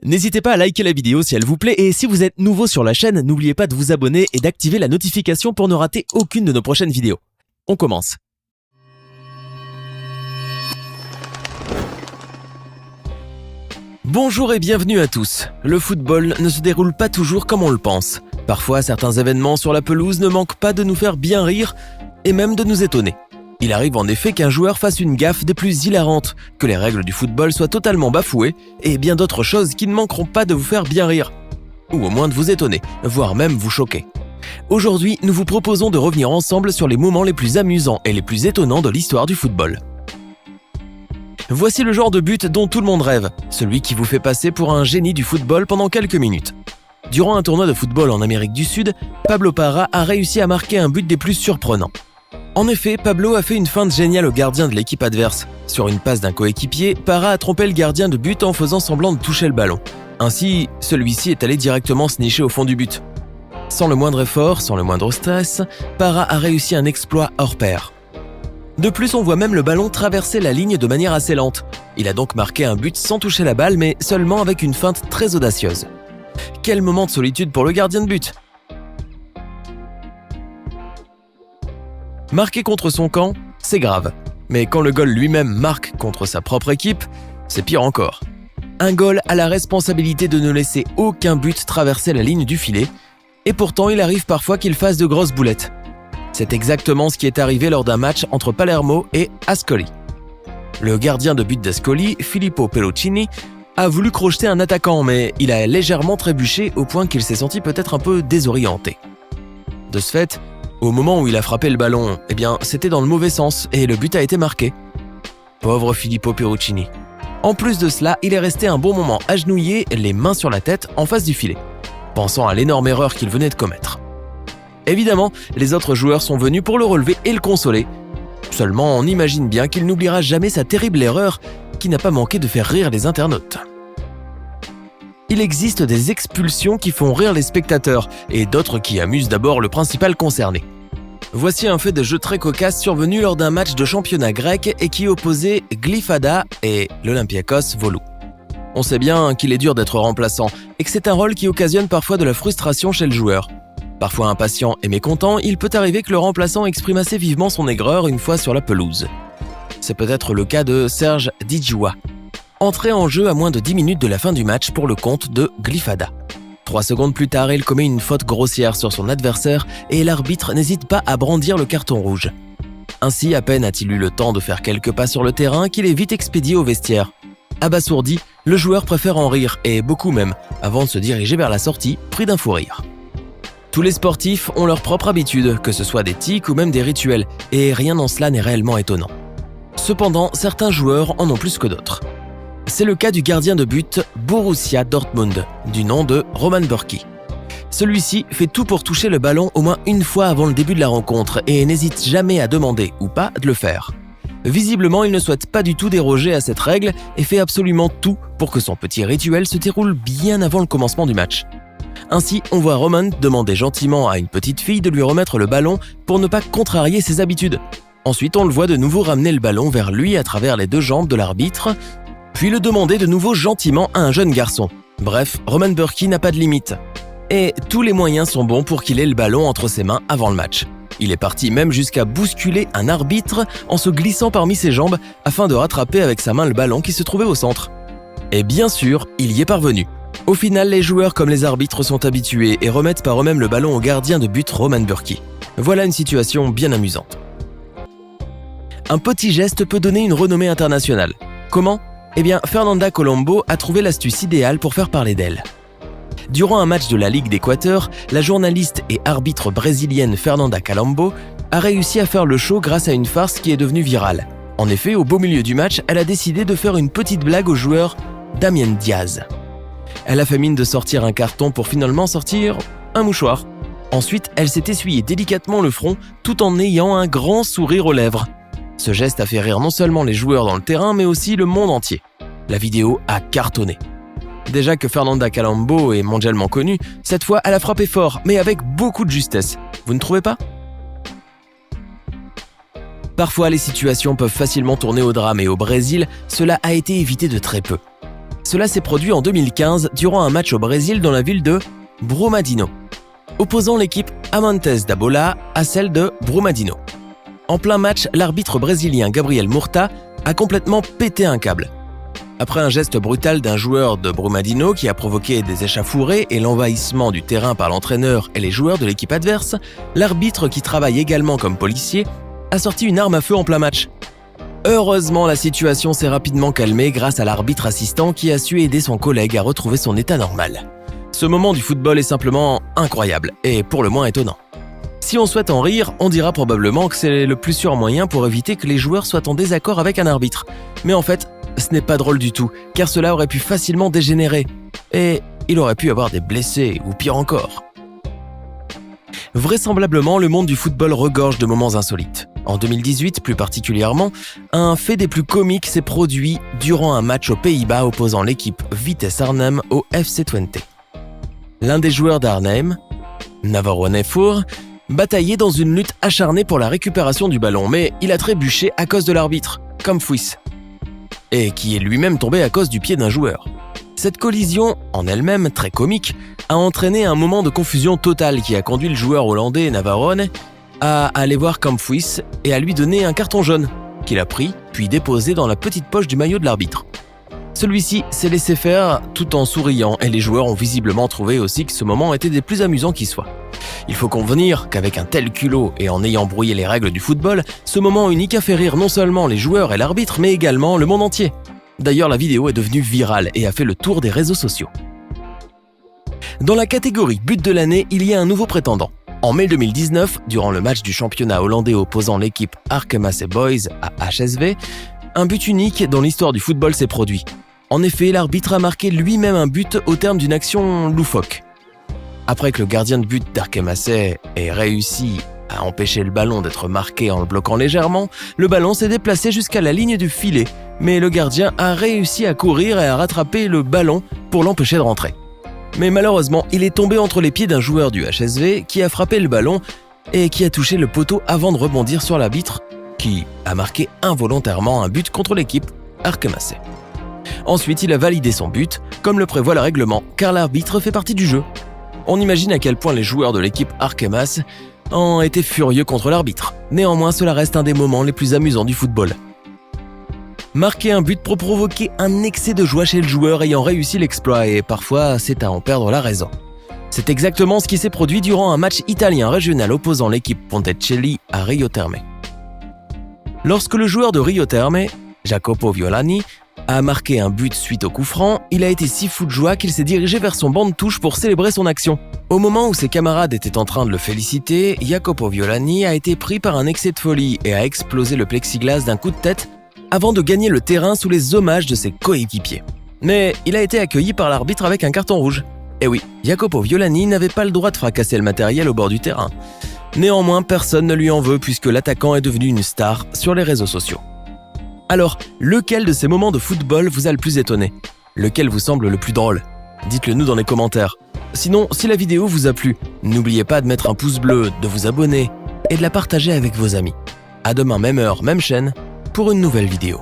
N'hésitez pas à liker la vidéo si elle vous plaît et si vous êtes nouveau sur la chaîne, n'oubliez pas de vous abonner et d'activer la notification pour ne rater aucune de nos prochaines vidéos. On commence. Bonjour et bienvenue à tous. Le football ne se déroule pas toujours comme on le pense. Parfois, certains événements sur la pelouse ne manquent pas de nous faire bien rire et même de nous étonner. Il arrive en effet qu'un joueur fasse une gaffe des plus hilarantes, que les règles du football soient totalement bafouées et bien d'autres choses qui ne manqueront pas de vous faire bien rire. Ou au moins de vous étonner, voire même vous choquer. Aujourd'hui, nous vous proposons de revenir ensemble sur les moments les plus amusants et les plus étonnants de l'histoire du football. Voici le genre de but dont tout le monde rêve, celui qui vous fait passer pour un génie du football pendant quelques minutes. Durant un tournoi de football en Amérique du Sud, Pablo Parra a réussi à marquer un but des plus surprenants. En effet, Pablo a fait une feinte géniale au gardien de l'équipe adverse. Sur une passe d'un coéquipier, Parra a trompé le gardien de but en faisant semblant de toucher le ballon. Ainsi, celui-ci est allé directement se nicher au fond du but. Sans le moindre effort, sans le moindre stress, Parra a réussi un exploit hors pair. De plus, on voit même le ballon traverser la ligne de manière assez lente. Il a donc marqué un but sans toucher la balle, mais seulement avec une feinte très audacieuse. Quel moment de solitude pour le gardien de but! Marquer contre son camp, c'est grave. Mais quand le goal lui-même marque contre sa propre équipe, c'est pire encore. Un goal a la responsabilité de ne laisser aucun but traverser la ligne du filet, et pourtant il arrive parfois qu'il fasse de grosses boulettes. C'est exactement ce qui est arrivé lors d'un match entre Palermo et Ascoli. Le gardien de but d'Ascoli, Filippo Pellicini, a voulu crocheter un attaquant, mais il a légèrement trébuché au point qu'il s'est senti peut-être un peu désorienté. De ce fait, au moment où il a frappé le ballon, c'était dans le mauvais sens et le but a été marqué. Pauvre Filippo Pellicini. En plus de cela, il est resté un bon moment agenouillé, les mains sur la tête, en face du filet, pensant à l'énorme erreur qu'il venait de commettre. Évidemment, les autres joueurs sont venus pour le relever et le consoler. Seulement, on imagine bien qu'il n'oubliera jamais sa terrible erreur qui n'a pas manqué de faire rire les internautes. Il existe des expulsions qui font rire les spectateurs et d'autres qui amusent d'abord le principal concerné. Voici un fait de jeu très cocasse survenu lors d'un match de championnat grec et qui opposait Glyfada et l'Olympiakos Volou. On sait bien qu'il est dur d'être remplaçant et que c'est un rôle qui occasionne parfois de la frustration chez le joueur. Parfois impatient et mécontent, il peut arriver que le remplaçant exprime assez vivement son aigreur une fois sur la pelouse. C'est peut-être le cas de Serge Didjoua, entré en jeu à moins de 10 minutes de la fin du match pour le compte de Glyfada. 3 secondes plus tard, il commet une faute grossière sur son adversaire et l'arbitre n'hésite pas à brandir le carton rouge. Ainsi, à peine a-t-il eu le temps de faire quelques pas sur le terrain qu'il est vite expédié au vestiaire. Abasourdi, le joueur préfère en rire, et beaucoup même, avant de se diriger vers la sortie, pris d'un fou rire. Tous les sportifs ont leur propre habitude, que ce soit des tics ou même des rituels, et rien en cela n'est réellement étonnant. Cependant, certains joueurs en ont plus que d'autres. C'est le cas du gardien de but Borussia Dortmund, du nom de Roman Bürki. Celui-ci fait tout pour toucher le ballon au moins une fois avant le début de la rencontre et n'hésite jamais à demander ou pas de le faire. Visiblement, il ne souhaite pas du tout déroger à cette règle et fait absolument tout pour que son petit rituel se déroule bien avant le commencement du match. Ainsi, on voit Roman demander gentiment à une petite fille de lui remettre le ballon pour ne pas contrarier ses habitudes. Ensuite, on le voit de nouveau ramener le ballon vers lui à travers les deux jambes de l'arbitre, puis le demander de nouveau gentiment à un jeune garçon. Bref, Roman Bürki n'a pas de limite. Et tous les moyens sont bons pour qu'il ait le ballon entre ses mains avant le match. Il est parti même jusqu'à bousculer un arbitre en se glissant parmi ses jambes afin de rattraper avec sa main le ballon qui se trouvait au centre. Et bien sûr, il y est parvenu. Au final, les joueurs comme les arbitres sont habitués et remettent par eux-mêmes le ballon au gardien de but Roman Bürki. Voilà une situation bien amusante. Un petit geste peut donner une renommée internationale. Comment ? Fernanda Colombo a trouvé l'astuce idéale pour faire parler d'elle. Durant un match de la Ligue d'Équateur, la journaliste et arbitre brésilienne Fernanda Colombo a réussi à faire le show grâce à une farce qui est devenue virale. En effet, au beau milieu du match, elle a décidé de faire une petite blague au joueur Damien Diaz. Elle a fait mine de sortir un carton pour finalement sortir un mouchoir. Ensuite, elle s'est essuyé délicatement le front tout en ayant un grand sourire aux lèvres. Ce geste a fait rire non seulement les joueurs dans le terrain, mais aussi le monde entier. La vidéo a cartonné. Déjà que Fernanda Colombo est mondialement connue, cette fois elle a frappé fort, mais avec beaucoup de justesse. Vous ne trouvez pas ? Parfois, les situations peuvent facilement tourner au drame et au Brésil, cela a été évité de très peu. Cela s'est produit en 2015 durant un match au Brésil dans la ville de Brumadinho, opposant l'équipe Amantes da Bola à celle de Brumadinho. En plein match, l'arbitre brésilien Gabriel Murta a complètement pété un câble. Après un geste brutal d'un joueur de Brumadinho qui a provoqué des échauffourées et l'envahissement du terrain par l'entraîneur et les joueurs de l'équipe adverse, l'arbitre, qui travaille également comme policier, a sorti une arme à feu en plein match. Heureusement, la situation s'est rapidement calmée grâce à l'arbitre assistant qui a su aider son collègue à retrouver son état normal. Ce moment du football est simplement incroyable et pour le moins étonnant. Si on souhaite en rire, on dira probablement que c'est le plus sûr moyen pour éviter que les joueurs soient en désaccord avec un arbitre. Mais en fait, ce n'est pas drôle du tout, car cela aurait pu facilement dégénérer. Et il aurait pu avoir des blessés, ou pire encore. Vraisemblablement, le monde du football regorge de moments insolites. En 2018, plus particulièrement, un fait des plus comiques s'est produit durant un match aux Pays-Bas opposant l'équipe Vitesse Arnhem au FC Twente. L'un des joueurs d'Arnhem, Navarro Nefour, bataillait dans une lutte acharnée pour la récupération du ballon, mais il a trébuché à cause de l'arbitre, comme Fouis, et qui est lui-même tombé à cause du pied d'un joueur. Cette collision, en elle-même très comique, a entraîné un moment de confusion totale qui a conduit le joueur hollandais Navarone à aller voir Kamphuis et à lui donner un carton jaune, qu'il a pris puis déposé dans la petite poche du maillot de l'arbitre. Celui-ci s'est laissé faire tout en souriant et les joueurs ont visiblement trouvé aussi que ce moment était des plus amusants qui soient. Il faut convenir qu'avec un tel culot et en ayant brouillé les règles du football, ce moment unique a fait rire non seulement les joueurs et l'arbitre, mais également le monde entier. D'ailleurs, la vidéo est devenue virale et a fait le tour des réseaux sociaux. Dans la catégorie but de l'année, il y a un nouveau prétendant. En mai 2019, durant le match du championnat hollandais opposant l'équipe Arkemasse Boys à HSV, un but unique dans l'histoire du football s'est produit. En effet, l'arbitre a marqué lui-même un but au terme d'une action loufoque. Après que le gardien de but d'Arkemasse ait réussi à empêcher le ballon d'être marqué en le bloquant légèrement, le ballon s'est déplacé jusqu'à la ligne du filet, mais le gardien a réussi à courir et à rattraper le ballon pour l'empêcher de rentrer. Mais malheureusement, il est tombé entre les pieds d'un joueur du HSV qui a frappé le ballon et qui a touché le poteau avant de rebondir sur l'arbitre, qui a marqué involontairement un but contre l'équipe Arkemasse. Ensuite, il a validé son but, comme le prévoit le règlement, car l'arbitre fait partie du jeu. On imagine à quel point les joueurs de l'équipe Arkemasse ont été furieux contre l'arbitre. Néanmoins, cela reste un des moments les plus amusants du football. Marquer un but pour provoquer un excès de joie chez le joueur ayant réussi l'exploit et parfois c'est à en perdre la raison. C'est exactement ce qui s'est produit durant un match italien régional opposant l'équipe Ponticelli à Rio Terme. Lorsque le joueur de Rio Terme, Jacopo Violani, a marqué un but suite au coup franc, il a été si fou de joie qu'il s'est dirigé vers son banc de touche pour célébrer son action. Au moment où ses camarades étaient en train de le féliciter, Jacopo Violani a été pris par un excès de folie et a explosé le plexiglas d'un coup de tête avant de gagner le terrain sous les hommages de ses coéquipiers. Mais il a été accueilli par l'arbitre avec un carton rouge. Et oui, Jacopo Violani n'avait pas le droit de fracasser le matériel au bord du terrain. Néanmoins, personne ne lui en veut puisque l'attaquant est devenu une star sur les réseaux sociaux. Alors, lequel de ces moments de football vous a le plus étonné? Lequel vous semble le plus drôle? Dites-le nous dans les commentaires. Sinon, si la vidéo vous a plu, n'oubliez pas de mettre un pouce bleu, de vous abonner et de la partager avec vos amis. À demain, même heure, même chaîne, pour une nouvelle vidéo.